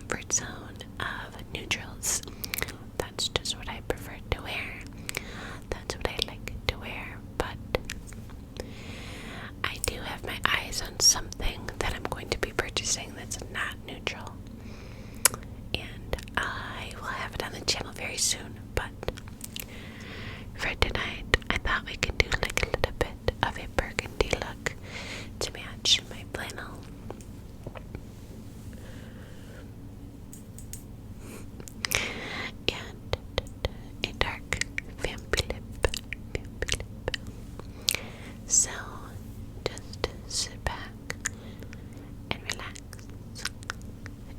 comfort zone of neutrals. That's just what I prefer to wear. That's what I like to wear, but I do have my eyes on something that I'm going to be purchasing that's not neutral. And I will have it on the channel very soon, but for tonight, I thought we could do like a little bit of a burgundy look to match my flannel. And a dark vampy lip. So, just sit back and relax,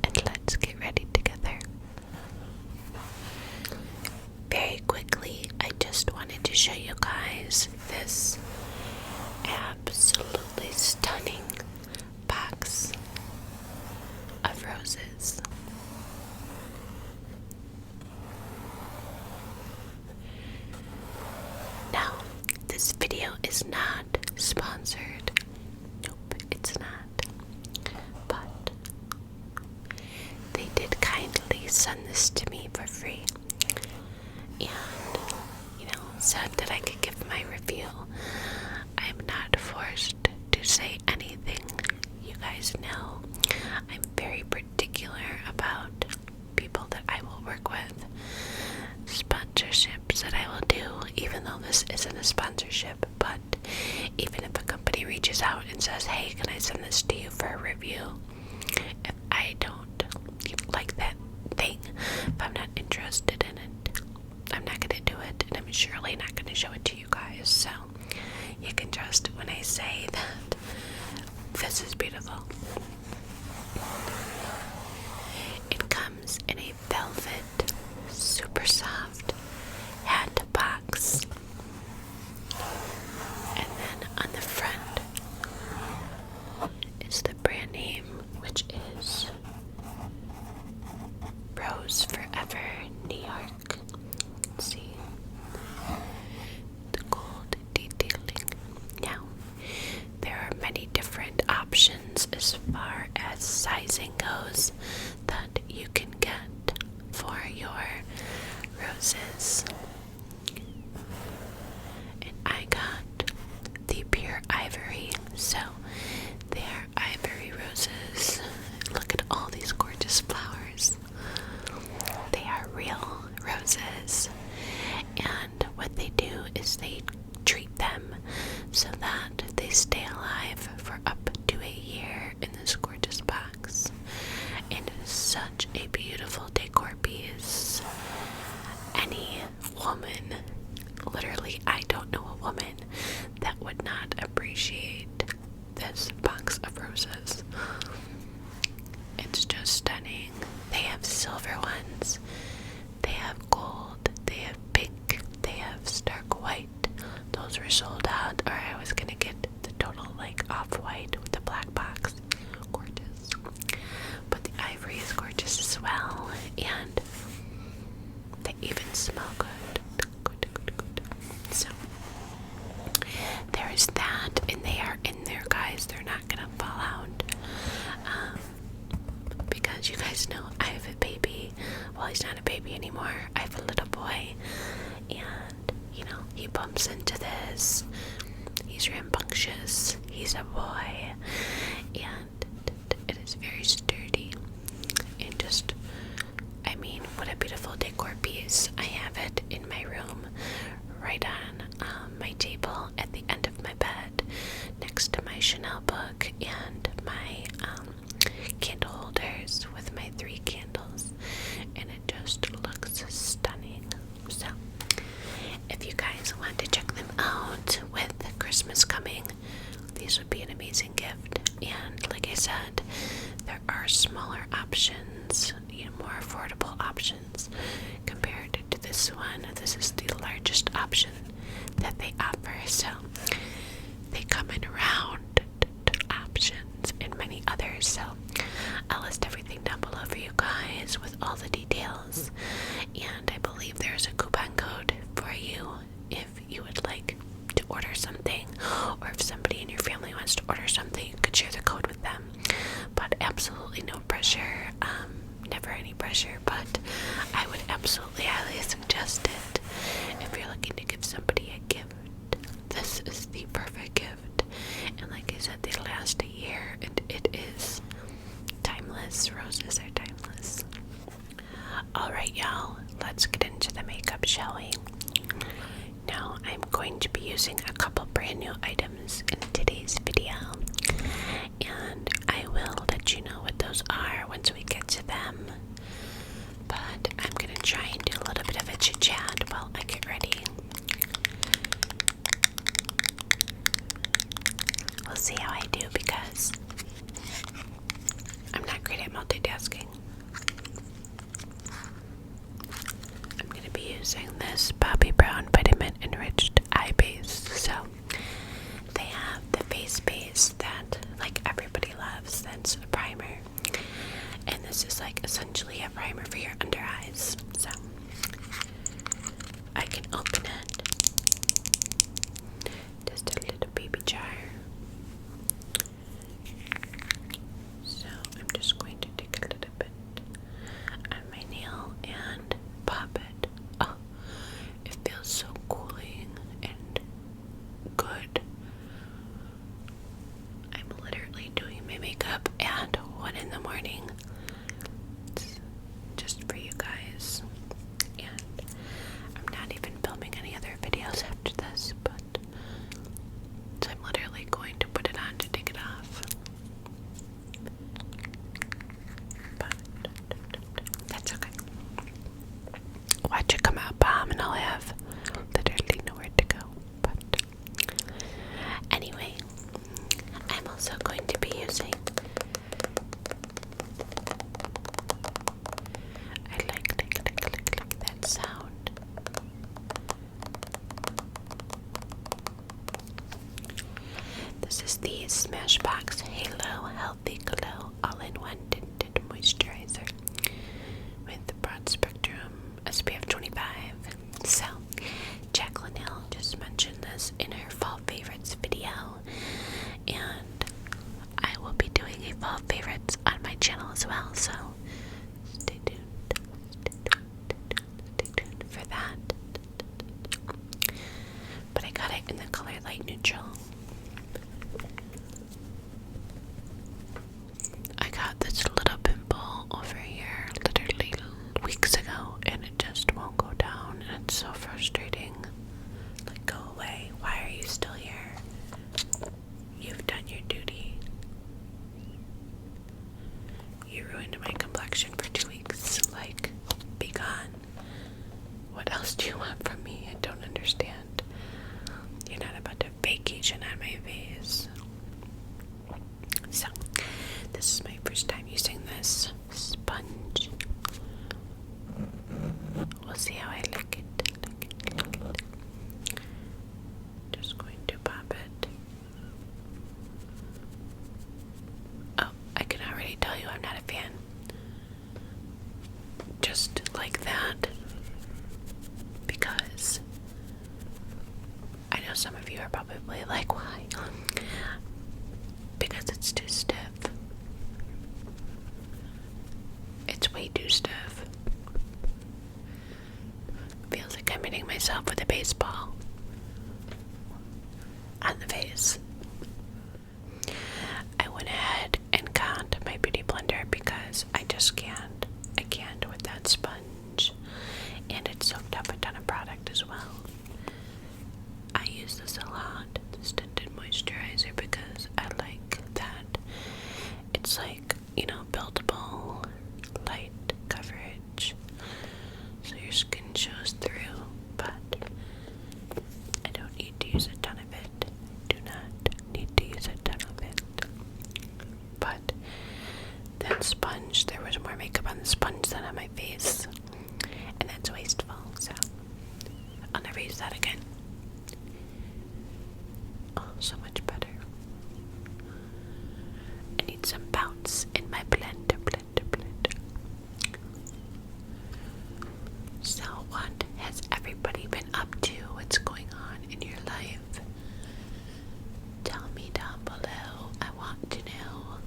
and let's get ready together. Very quickly, I just wanted to show you guys this absolutely stunning box of roses. Now, this video is not sponsored. Nope, it's not. But they did kindly send this to me for free. And, said that I could give my review. I'm not forced to say anything. You guys know I'm very particular about people that I will work with, sponsorships that I will do, even though this isn't a sponsorship. But even if a company reaches out and says, hey, can I send this to you for a review, if I don't like that thing, if I'm not interested in it, I'm not going to do it, and I'm surely not going to show it to you guys. So you can trust when I say that this is beautiful. It comes in a velvet, super soft hat box, and then on the front is the brand name, which is Rose Forever New York. See the gold detailing. Now, there are many different options as far as sizing goes that you can get for your roses. And I got the pure ivory, so they are ivory roses. Look at all these gorgeous flowers. They are real roses, and what they do is they treat them so that they stay alive for up to a year in this gorgeous box. And it is such a beautiful decor piece. Any woman, literally, I don't know a woman that would not appreciate this box of roses. It's just stunning. They have silver ones, they have gold, they have pink, they have stark white. Those were sold out, or I was gonna get the total like off-white with the black box. Gorgeous. But the ivory is gorgeous as well, and they even smell good. Good. So there is that, and they are in there, guys. They're not gonna fall out. Because you guys know I have a baby. Well, he's not a baby anymore. I have a little boy, and he bumps into this. He's rambunctious. He's a boy, and it is very sturdy. And just, what a beautiful decor piece. I have it in my room, right on my table at the end of my bed, next to my Chanel book and my candle holders with my 3 candles, and it just looks stunning. So if you guys want to check them out with Christmas coming, these would be an amazing gift. And like I said, there are smaller options, more affordable options compared to this one. This is the largest option that they offer, so they come in round options and many others. So I'll list everything down below for you guys with all the details, and I believe there's a coupon code for you if you would like to order something, or if somebody in your family wants to order something, you could share the code with them. But absolutely no pressure. Never for any pressure, but I would absolutely highly suggest it if you're looking to give somebody a gift. This is the perfect gift, and like I said, they last a year, and it is timeless. Roses are timeless. Alright, y'all, let's get into the makeup, shall we? Now, I'm going to be using a couple brand new items in today's video, and I will let you know what those are once we get to them. But I'm going to try and do a little bit of a chit-chat while I get ready. We'll see how I do because I'm not great at multitasking. I'm going to be using this Bobbi Brown Vitamin Enriched Eye Base. So they have the face base that like everybody loves, that's a primer. And this is like essentially a primer for your under eyes. So I can open it. Just a little baby jar. So I'm just going to take a little bit on my nail and pop it. Oh, it feels so cooling and good. I'm literally doing my makeup at 1 in the morning. It's just for you guys. And I'm not even filming any other videos after this, but so I'm literally going to put it on to take it off. But that's okay. Watch it come out bomb and I'll have literally nowhere to go. But anyway, I'm also going to be using, I like that sound. This is the Smashbox Halo Healthy Glow All-in-One Tinted Moisturizer with the broad spectrum SPF 25. So, Jacqueline Hill just mentioned this in her Fall Favorites video, and I will be doing a Fall Favorites on my channel as well, so stay tuned for that. But I got it in the color light neutral. I got this little pimple over here literally weeks ago, and it just won't go down, and it's so frustrating. Like, go away. Why are you still here? You've done your duty. You ruined my complexion for 2 weeks. Like, be gone. What else do you want from me? I don't understand. You're not about to vacation on my face. So, this is my first time using this sponge. We'll see how I like it. Just going to pop it. Oh, I can already tell you I'm not a fan. Just like that. Because I know some of you are probably like, why? Because it's too stiff. It's way too stiff. Feels like I'm hitting myself with a baseball on the face. I went ahead and got my beauty blender because I just can't. I can't with that sponge. And it soaked up a ton of product as well. I use this a lot, this tinted moisturizer, because I like that. It's like, you know, buildable light coverage, so your skin shows through, but I don't need to use a ton of it. Do not need to use a ton of it. But that sponge, there was more makeup on the sponge than on my face, and that's wasteful, so I'll never use that again. Oh, so much better. I need some bounce in my blender. So, what has everybody been up to? What's going on in your life? Tell me down below. I want to know.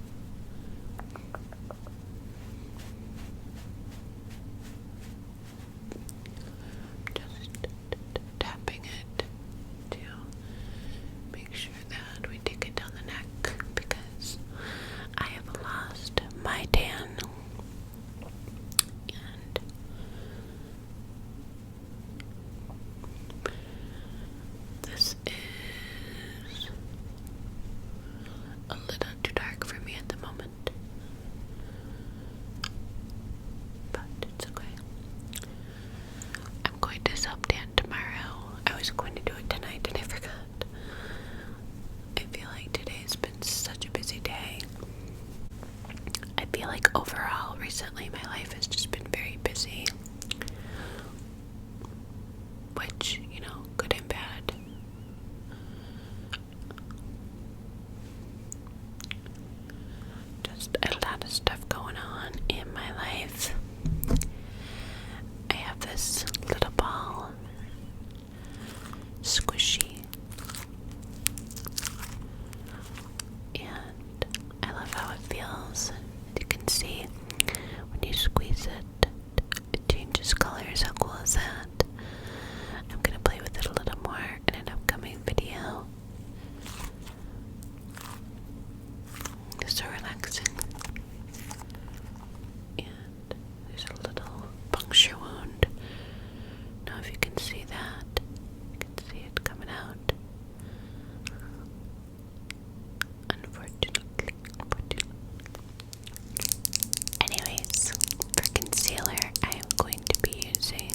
concealer, I am going to be using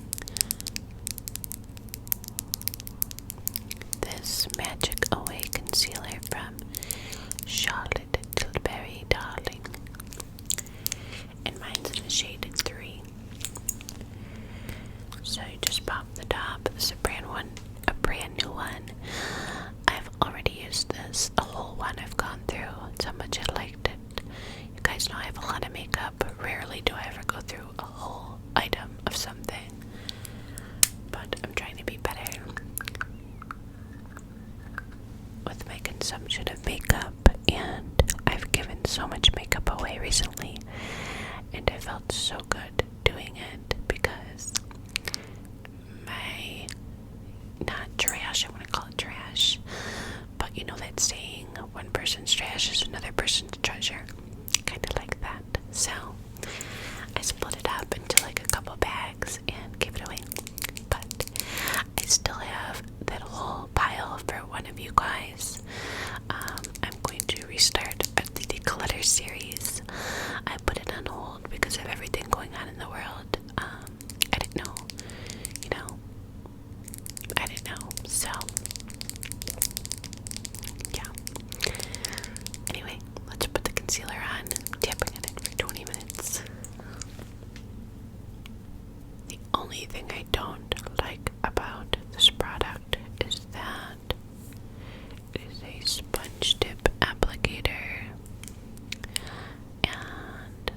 this Magic Away concealer from Charlotte Tilbury Darling. And mine's in the shade 3. So you just pop the top. This is a brand new one. I've already used this, a whole one. I've gone through. That's how much I liked it. You guys know I have a lot of makeup. Rarely do I ever go through a whole item of something. But I'm trying to be better with my consumption of makeup, and I've given so much makeup away recently, and I felt so good doing it because my, not trash, I want to call it trash, but you know that saying, one person's trash is another person's treasure, kind of like that. So I split it up into like a couple bags and gave it away, but I still have that whole pile for one of you guys. I'm going to restart the declutter series. I put it on hold because of everything going on in the world. I didn't know, I didn't know, so yeah. Anyway, let's put the concealer on. I'm tapping on it for 20 minutes. The only thing I don't like about this product is that it is a sponge tip applicator, and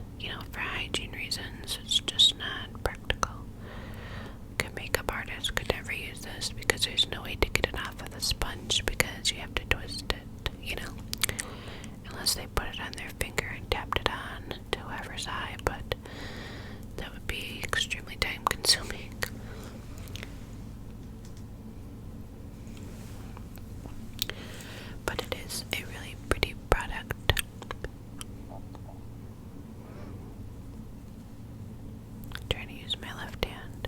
for hygiene reasons it's just not practical. Good makeup artists could never use this because there's no way to get it off of the sponge because you have to twist it, unless they put it on their finger and tapped it on to whoever's eye, but that would be extremely time consuming. But it is a really pretty product. Trying to use my left hand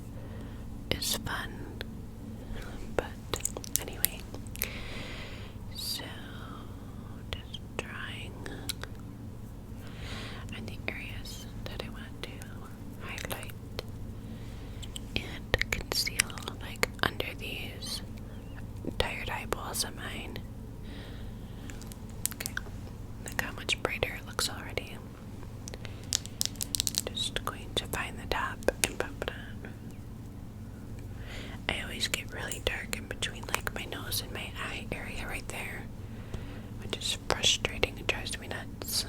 is fun, but anyway, so just drawing on the areas that I want to highlight and conceal, like under these tired eyeballs of mine. Okay, look how much brighter it looks already. Just going to find the top and pop it on. I always get really dark in between like my nose and my eye area right there, which is frustrating and drives me nuts.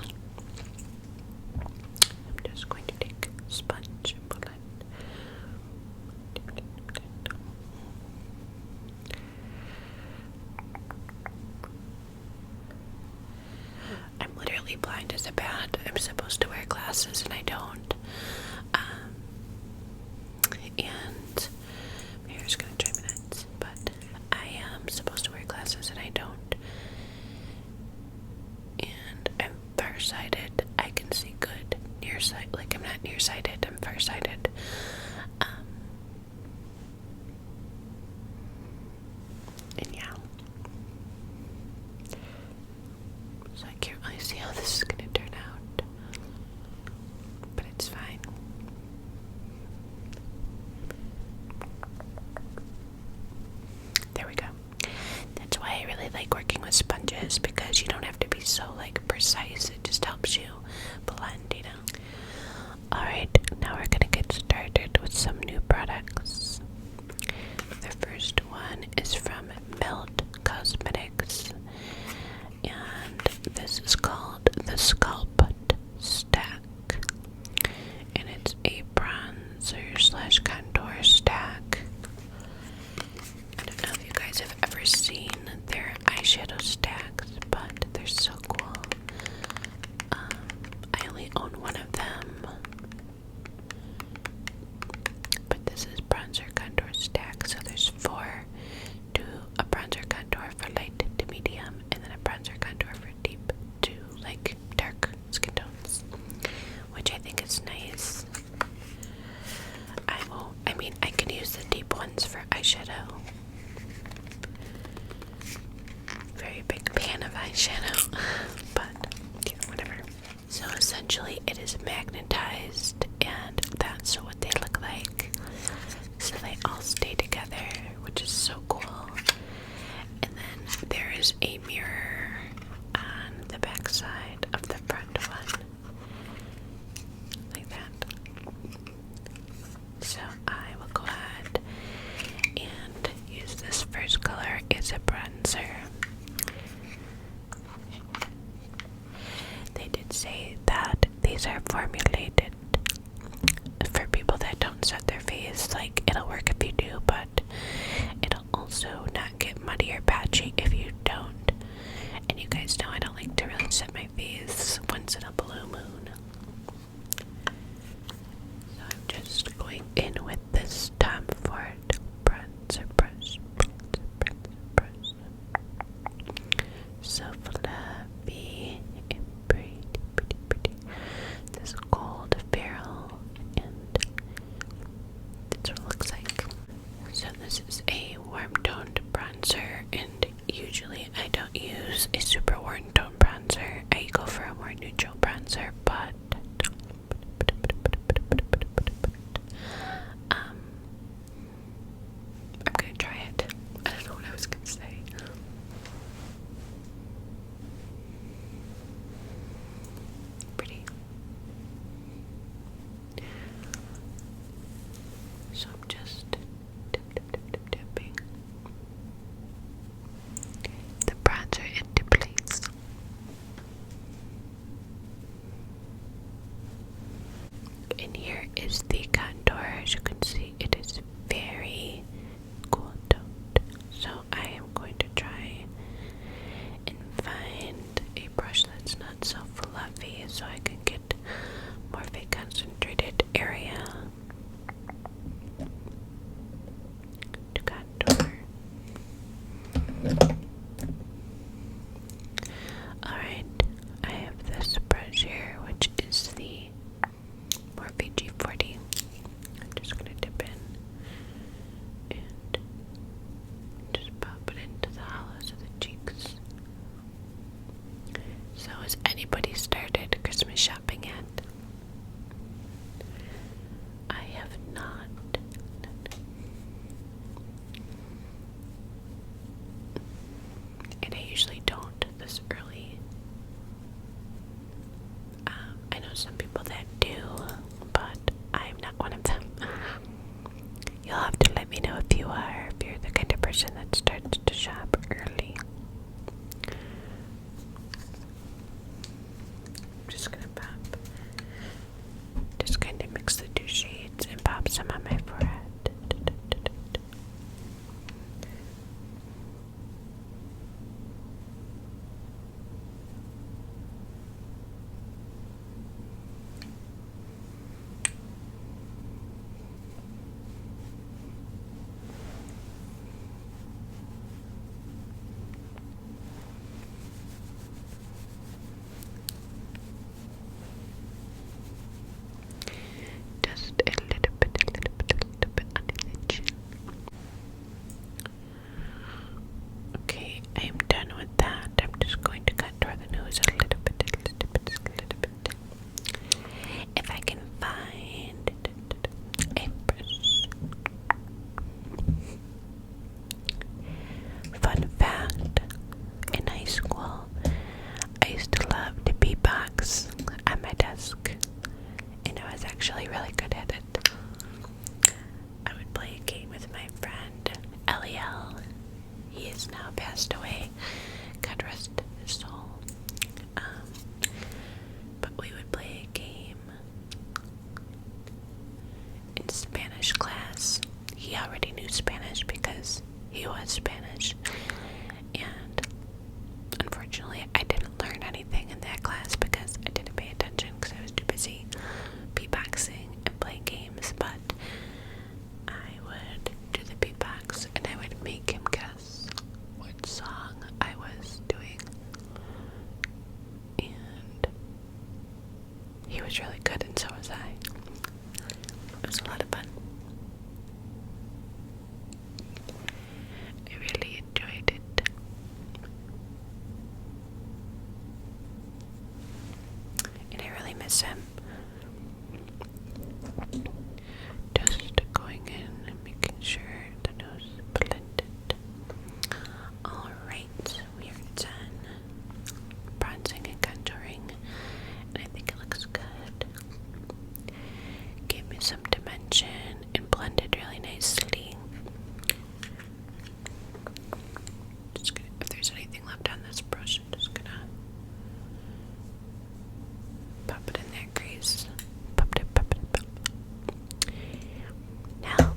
I'm just going to take a sponge and pull it. I'm literally blind as a bat. I'm supposed to wear glasses and I don't. And my hair's gonna drive me nuts, but I am supposed to wear glasses and I don't. And I'm farsighted. I can see good. Nearsighted, like I'm not nearsighted, I'm farsighted. And yeah. So I can't really see how this is gonna turn out, but it's fine. There we go. That's why I really like working with sponges, because you don't have to be so like precise. It just helps you blend, Alright, now we're gonna get started with some new products. The first one is from Melt Cosmetics, and this is called the Sculpt Stack, and it's a bronzer / contour stack. I don't know if you guys have ever seen their eyeshadow stacks, but they're so cool. I only own one of them, but this is bronzer contour stack, so there's 4. Do a bronzer contour for light to medium, and then a bronzer contour for deep to like dark skin tones, which I think is nice. I can use the deep ones for eyeshadow, because like it'll work if you do, but it'll also not get muddy or patchy if you don't. And you guys know I don't like to really set my face once in a blue moon. So I'm just going in with this Tom Ford bronzer brush. So fluffy and pretty. This gold barrel, and that's what it looks like. So this is a warm toned bronzer, and usually I don't use a super warm toned bronzer. I go for a more neutral bronzer, but I'm gonna try it. I don't know what I was gonna say. Pretty. So I'm just dipping the bronzer into place. And here is the contour. As you can see, it is very cool toned. So I am going to try and find a brush that's not so fluffy so I can get more of a concentrated area to contour. Alright, I have this brush here, which is the Morphe G40. I'm just going to dip in and just pop it into the hollows of the cheeks. So has anybody started Christmas shopping yet? I have not. And I usually don't this early. I know some people that do, but I'm not one of them. You'll have to let me know if you are, if you're the kind of person that starts to shop early. I'm just gonna pop, just kind of mix the two shades and pop some on my forehead. Just a little bit under the chin. Okay, I am done with that. I'm just going to contour the nose a little bit. If I can find a brush. Fun fact, in high school, I used to love to beatbox at my desk, and I was actually really good at it. I would play a game with my friend, Eliel. He is now passed away. God rest his soul. But we would play a game in Spanish class. He already knew Spanish because he was Spanish. And unfortunately, I didn't learn anything in that class because I didn't pay attention because I was too busy beatboxing and playing games. But I would do the beatbox and I would make him guess what song I was doing. And he was really good, and so was I. It was a lot of fun. I really enjoyed it. And I really miss him. Just going in and making sure the nose is blended. Alright, we are done bronzing and contouring, and I think it looks good. Gave me some dimension and blended really nicely. Just gonna, if there's anything left on this brush, I'm just gonna pop it in that crease. Pop it. Now,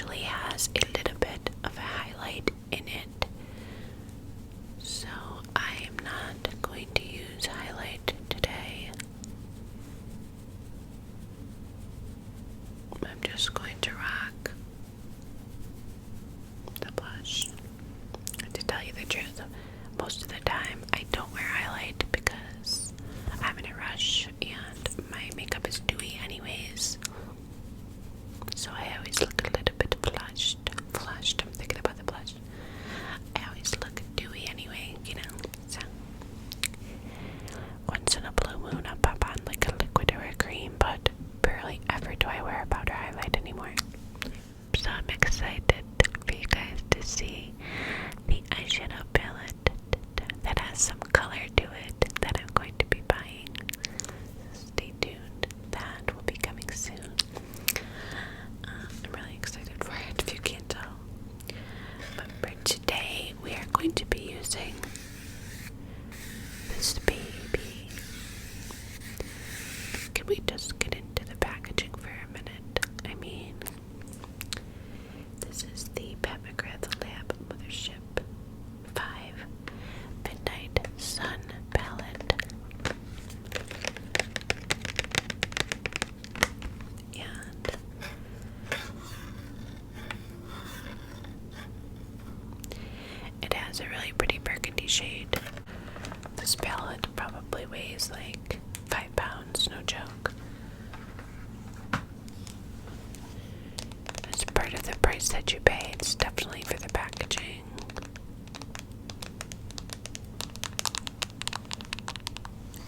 usually has a little bit of a highlight in it, so I am not going to use highlight today. I'm just going to rock the blush. To tell you the truth, most of the time I don't wear highlight because I'm in a rush and my makeup is dewy anyways. So I always look a little bit flushed. I'm thinking about the blush. I always look dewy anyway, you know. So once in a blue moon I'll pop on like a liquid or a cream, but barely ever do I wear a powder highlight anymore. So I'm excited for you guys to see the eyeshadow palette that has some color to it that I'm going to be buying. Stay tuned, that will be coming soon. I'm really excited for it, if you can't tell. But for today, we are going to be using this baby. Can we just get into the packaging for a minute? I mean, this is the Pat McGrath Lab Mothership 5 Midnight Sun palette. And it has a really pretty burgundy shade. This palette probably weighs like 5 pounds, no joke. It's part of the price that you pay. It's definitely for the packaging.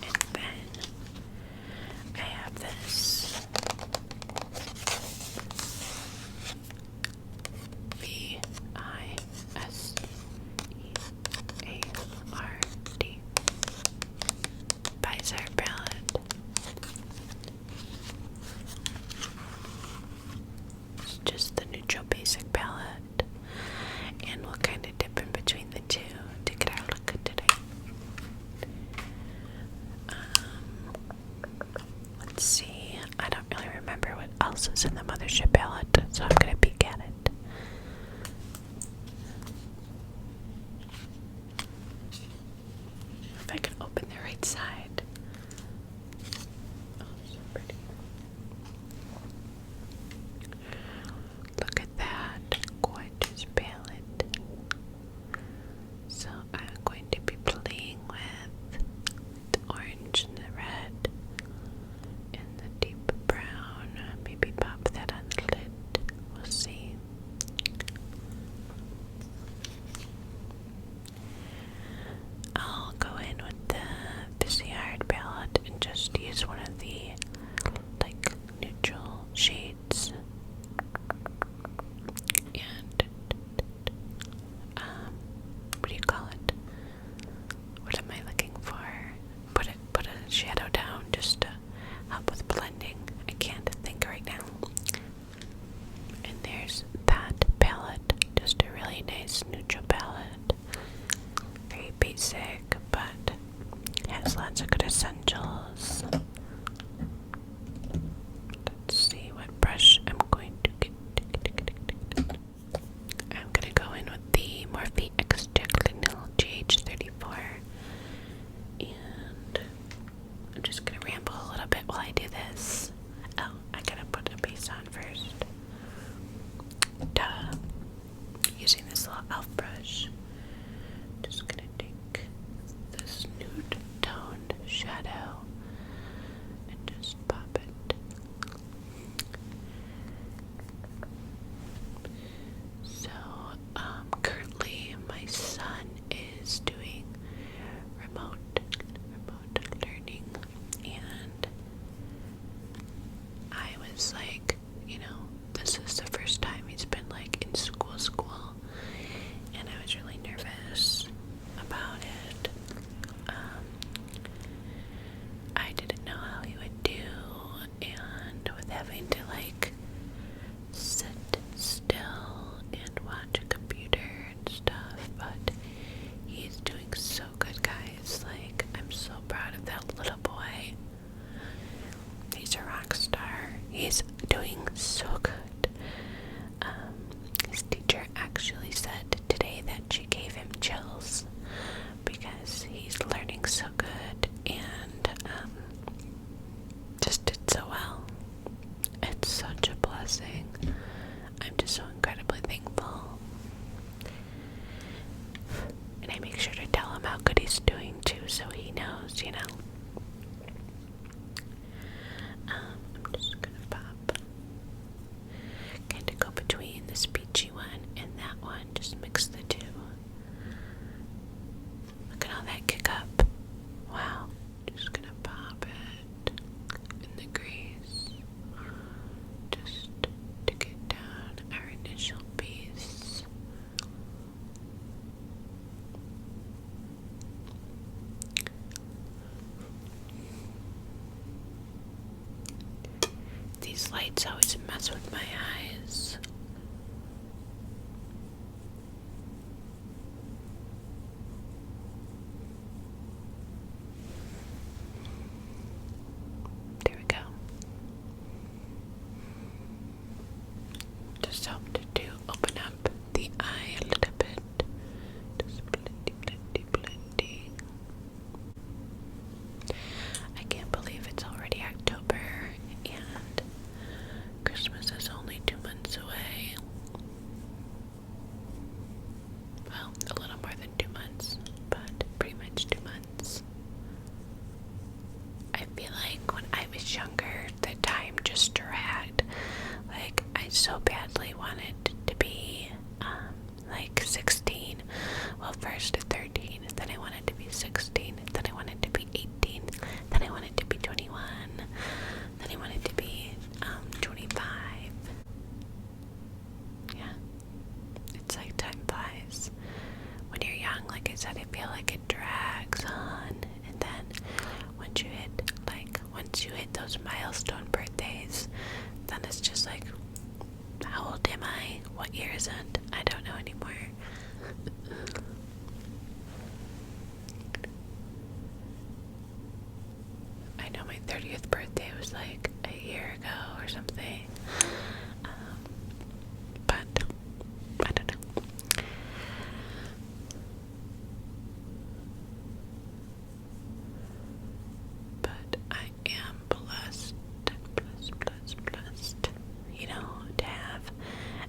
And then I have this VISEARD Visor palette. It's just the neutral basic palette, and we'll kind of dip in between the two to get our look good today. Let's see, I don't really remember what else is in the Mothership palette, so I'm gonna peek at it. If I can open the right side. Oh, so pretty. Look at that gorgeous palette. So I'm going to be playing with the orange and the red and the deep brown. Maybe pop that on the lid. We'll see. I'll go in with the VISEARD palette and just use one of the like neutral shades. And what do you call it? What am I looking for? Put a shadow down just to help with blending. I can't think right now. And there's that palette, just a really nice neutral palette. Very basic, but has lots of good essentials. Let's see what brush I'm going to get. I'm gonna go in with the Morphe Extra Clinil GH34, and I'm just gonna ramble a little bit while I do this. Oh, I gotta put a base on first. Duh. Using this little elf brush. Just gonna take this nude toned shadow and just pop it. So, currently my son is doing remote learning, and I was like, you know, this is the first time he's been like in school, lights always mess with my eyes. There we go. Just helped to open up the eye a little bit. Just blending. I can't believe it's already October and Christmas is only 2 months away. Well, a little more than 2 months, but pretty much 2 months. I feel like when I was younger, the time just dragged. Like, I so badly wanted to be, like 16. Well, first 13, then I wanted to be 16, then I wanted to be 18, then I wanted to be 21, then I wanted to be, 25. Yeah. It's like time flies. When you're young, like I said, I feel like it drags on, and then once you hit those milestone birthdays, then it's just like, how old am I? What year is it? I don't know anymore. I know my 30th birthday was like a year ago or something. But I don't know. But I am blessed, you know, to have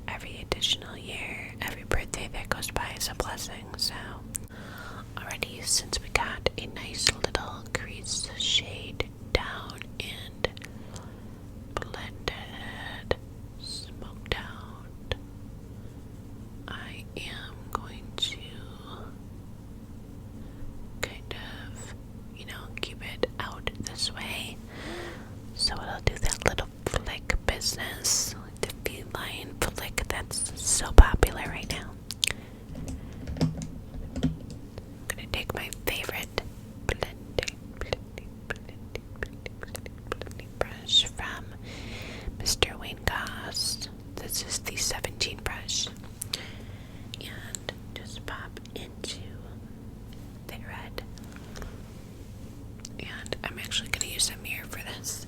every additional year, every birthday that goes by is a blessing. So already, since we got a nice little crease shade down and blended, smoked out, I am going to kind of, you know, keep it out this way so it'll do that little flick business, like the feline flick that's so popular right now. I'm gonna take my favorite blending brush from Mr. Wayne Goss. This is the 17 brush, and just pop into the red. And I'm actually going to use a mirror for this.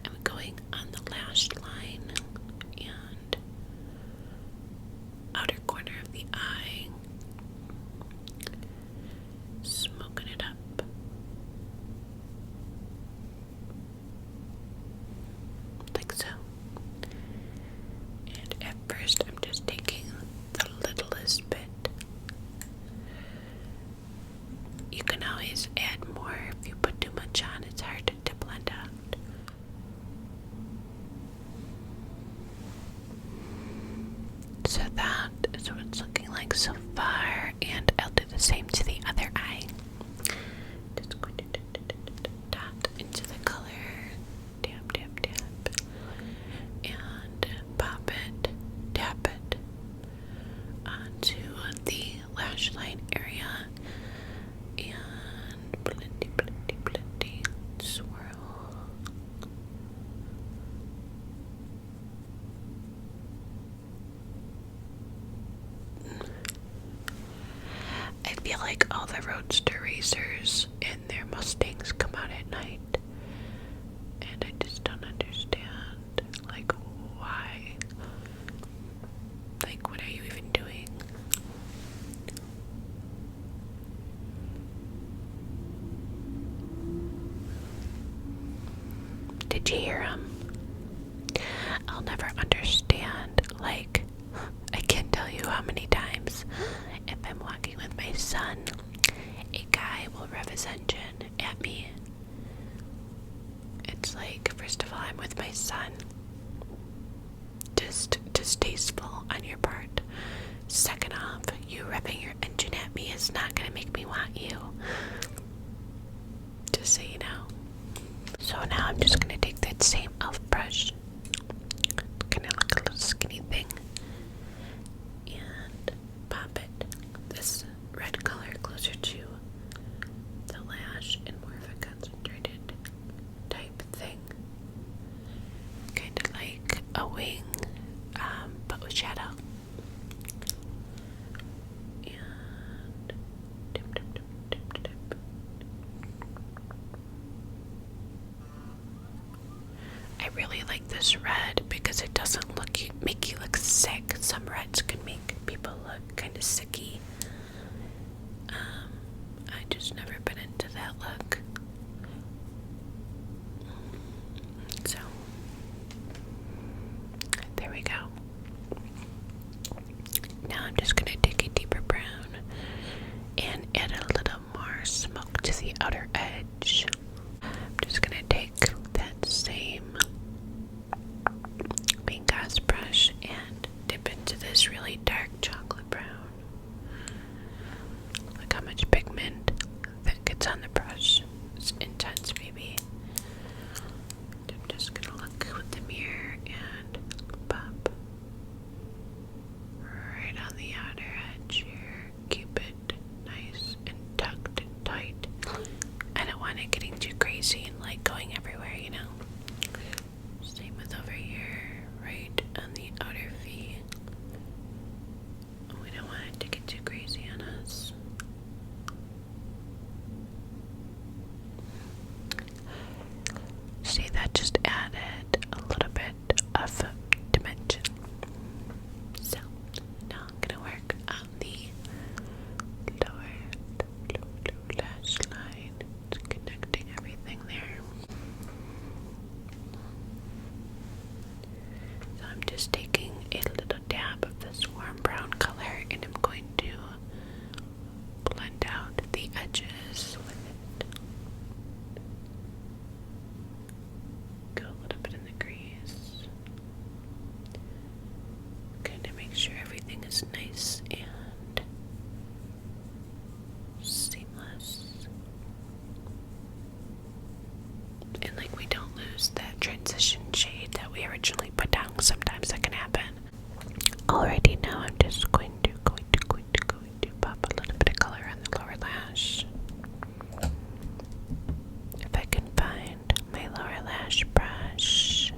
I'm going on the lash line and outer corner of the eye, smoking it up. Like so. And at first I'm just taking the littlest bit. You can always add more if you put too much on. It's hard to blend out. So that is what it's looking like so far, and I'll do the same to the other eye. Just going to dot into the color, dab, dab, dab, and pop it, tap it onto the lash line area, and blending, swirl. I feel like all the roadster racers and their Mustangs come out at night, and I just don't understand, like, why? Like, what are you even doing? Did you hear him? I'll never understand, like, I can't tell you how many times if I'm walking with my son, a guy will rev his engine at me. It's like, first of all, I'm with my son. Just distasteful on your part. Second off, you revving your engine at me is not gonna make me want you. Just so you know. So now I'm just gonna take that same elf brush, kind of like a little skinny thing, and pop it this red because it doesn't make you look sick. Some reds can make people look kind of sicky. I just never been into that look. So there we go. Now I'm just gonna take a deeper brown and add a little more smoke to the outer edge. I'm just gonna take that same green gas brush and dip into this really dark chocolate brown. Look how much pigment that gets on the brush. It's intense, baby. I'm just gonna look with the mirror and pop right on the outer edge here. Keep it nice and tucked and tight. I don't want it getting too crazy and like going everywhere, you know. Same with over here, right on the outer V. We don't want it to get too crazy on us. See, that just added a little bit of dimension. So now I'm gonna work on the lower lash line, just connecting everything there. So I'm just taking a little dab of this warm brown color and I'm going to blend out the edges with it. Go a little bit in the crease. Kind of make sure everything is nice and seamless. And like we don't lose that transition shade that we originally put down. Sometimes that can happen. Alrighty, now I'm just going to pop a little bit of color on the lower lash. If I can find my lower lash brush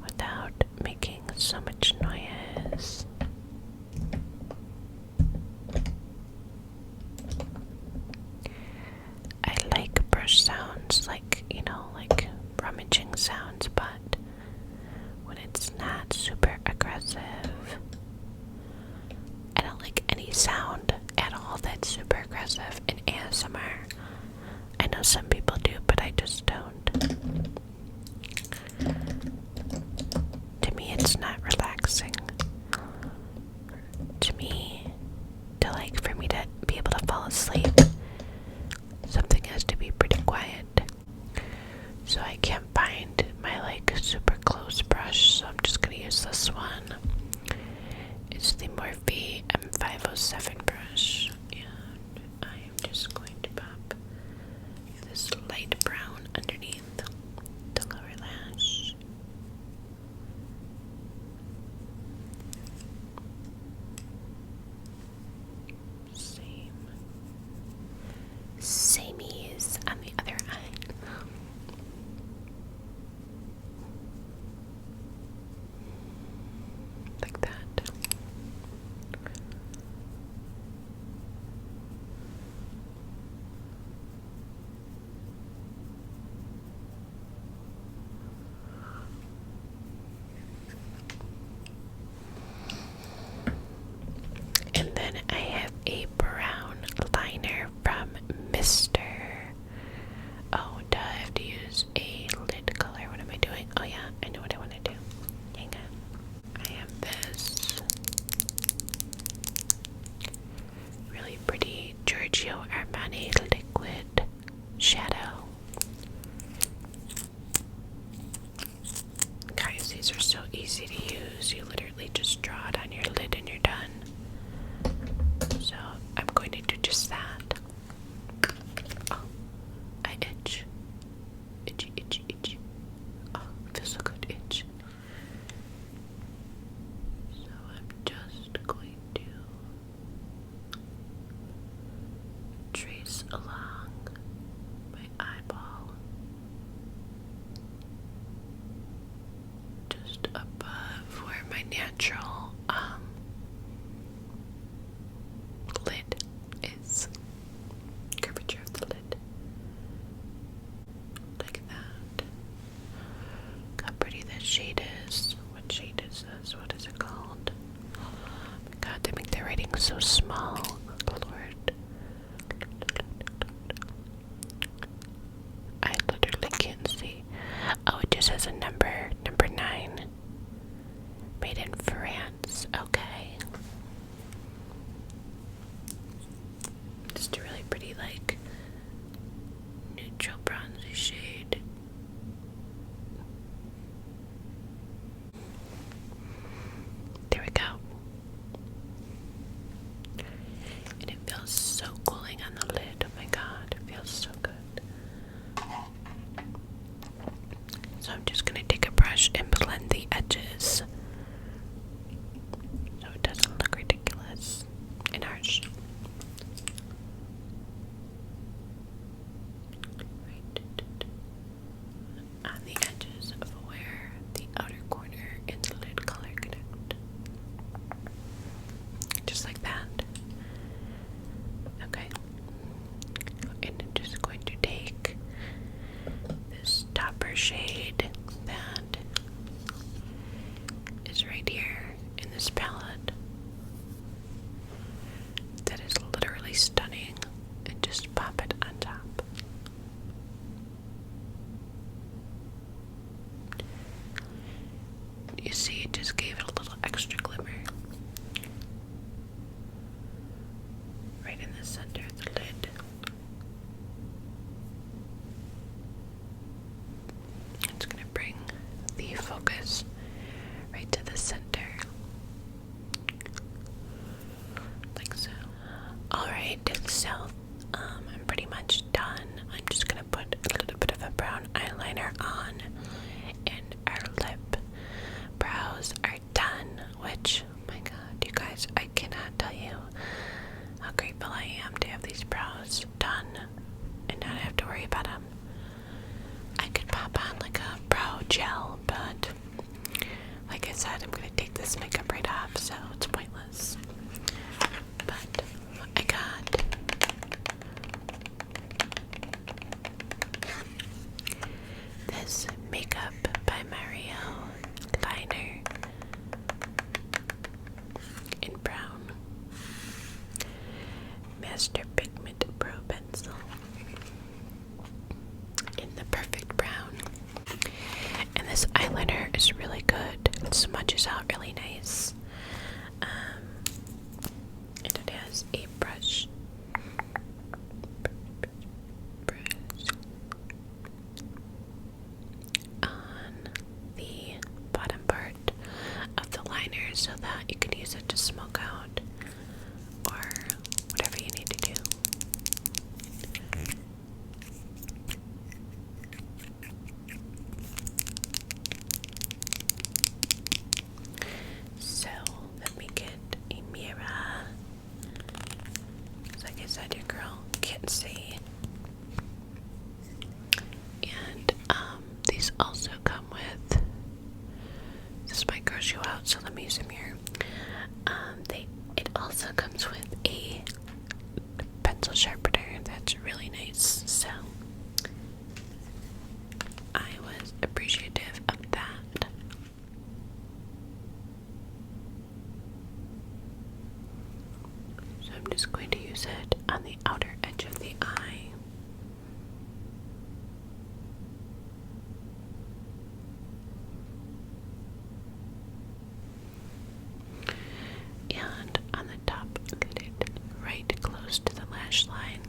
without making so much noise. I like brush sounds, like, you know, like rummaging sounds, but when it's not super aggressive, I don't like any sound at all that's super aggressive in ASMR. I know some people do, but I just don't. To me, it's not relaxing. To me, for me to be able to fall asleep, something has to be pretty quiet. So I can't find my like super close brush, so I'm just gonna use this one. It's the Morphe M507 brush, and I am just going to pop this light brown underneath the lower lash. Samies on the other eye. Like that. And then I have a brown liner from Mr. Oh, duh, I have to use a lid color. What am I doing? Oh yeah, I know what I want to do. Hang on. I have this really pretty Giorgio Armani liquid shadow. Guys, these are so easy to use. You literally just draw it on your lid and you're done. So I'm going to do just that. Oh, I itch. Itchy, itchy, itchy. Oh, feels so good, itch. So I'm just going to trace along my eyeball, just above where my natural lid is. Curvature of the lid. Like that. Got pretty neutral bronzy shade. There we go. And it feels so cooling on the lid. Oh my god, it feels so good. So I'm just gonna take a brush and blend the edges so it doesn't look ridiculous and harsh. Right on the edges of where the outer corner and the lid color connect. Just like that. Okay. And I'm just going to take this topper shade that is right here in this palette that is literally stunning, and just pop it on top. You see, it just gave it a little extra glimmer right in the center of the lid. It's going to bring the focus right to the center, like so. Alright, so I'm pretty much done. I'm just going to put a little bit of a brown eyeliner on, and our lip brows are done, which, oh my god, you guys, I cannot tell you how grateful I am to have these brows done and not have to worry about them. I could pop on like a brow gel, but like I said, I'm gonna take this makeup right off, so it's pointless. But I got this Makeup by Mario liner in brown, Master Pigment Pro Pencil in the perfect brown. And this eyeliner is really good. It smudges out really nice. And it has a brush on the bottom part of the liner so that you can use it to smoke out or whatever you need to do. So let me get a mirror. Like I said, your girl can't see. And these also come with, this might gross you out, so let me use a mirror. It also comes with a pencil sharpener that's really nice, so I was appreciative of that. So I'm just going to use it on the outer edge of the eye. And on the top lid, right close to the lash line.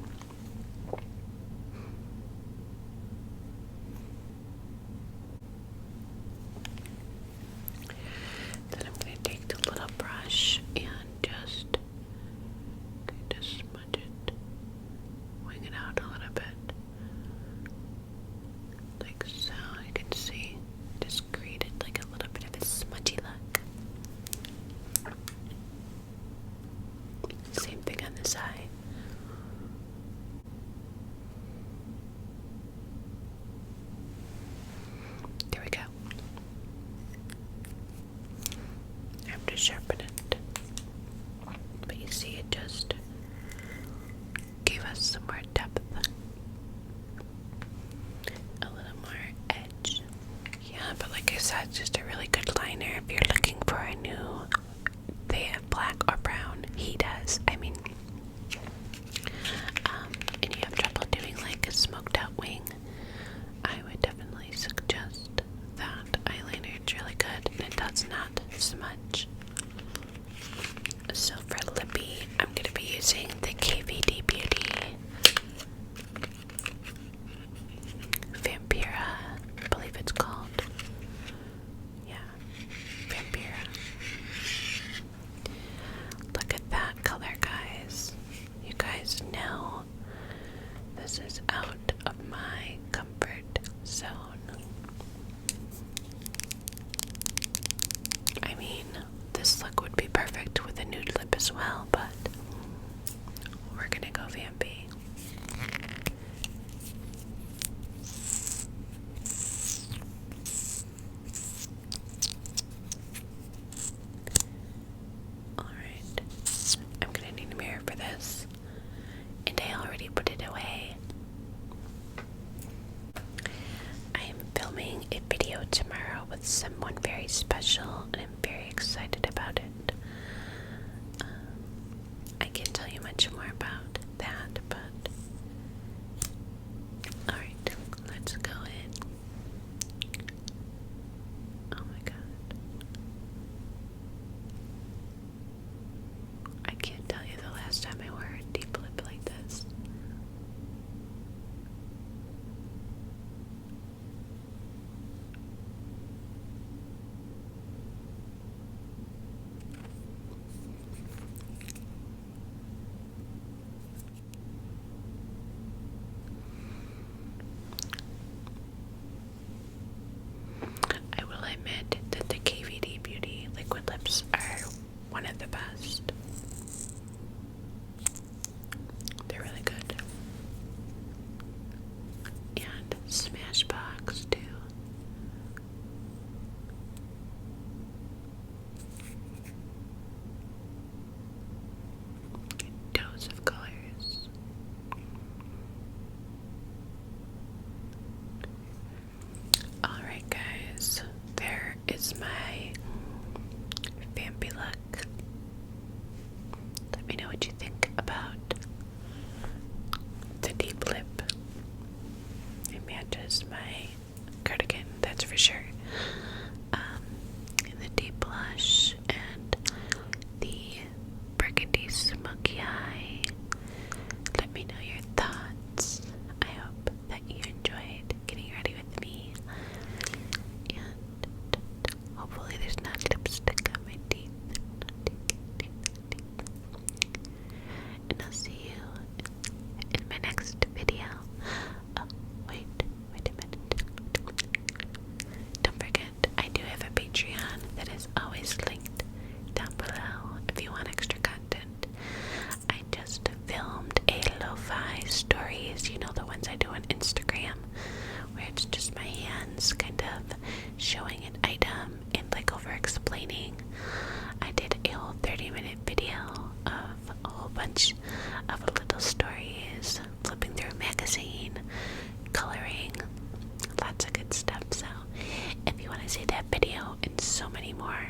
Then I'm going to take the little brush and just smudge it, wing it out a little bit, like so. You can see, just created like a little bit of a smudgy look. Same thing on this eye. There we go. I have to sharpen it, but you see it just gave us some more depth, a little more edge. Yeah, but like I said, it's just a really good liner if you're looking for a new, they have black or brown. He does. I mean, and you have trouble doing like a smoked out wing, I would definitely suggest that eyeliner. It's really good and it does not smudge. So for lippy, I'm going to be using the KVD Beauty this is out of my comfort zone. I mean, this look would be perfect with a nude lip as well, but we're gonna go Vampy. Alright, I'm gonna need a mirror for this, and I already put it away. I am filming a video tomorrow with someone very special, and I'm very excited about it. I can't tell you much more about that, but alright, let's go in. Oh my god. I can't tell you the last time I wore a deep lip like this. I will admit that the KVD Beauty liquid lips are one of the best. They're really good. And Smashbox too. Dose of colors. Alright guys, there is my Vampy look. Let me know what you think about the deep lip. It matches my cardigan, that's for sure. The deep blush and the burgundy smoky eye. Let me know your thoughts. I hope that you enjoyed getting ready with me. And hopefully there's not lipstick on my teeth. And I'll see you in my next video. Oh, wait a minute. Don't forget, I do have a Patreon that is always linked down below if you want extra content. I just filmed a lo-fi stories, you know, the ones I do on Instagram, where it's just my hands kind of showing an item and like over explaining. I did a whole 30-minute video of a whole bunch of little stories, flipping through a magazine, coloring, lots of good stuff. So if you want to see that video and so many more,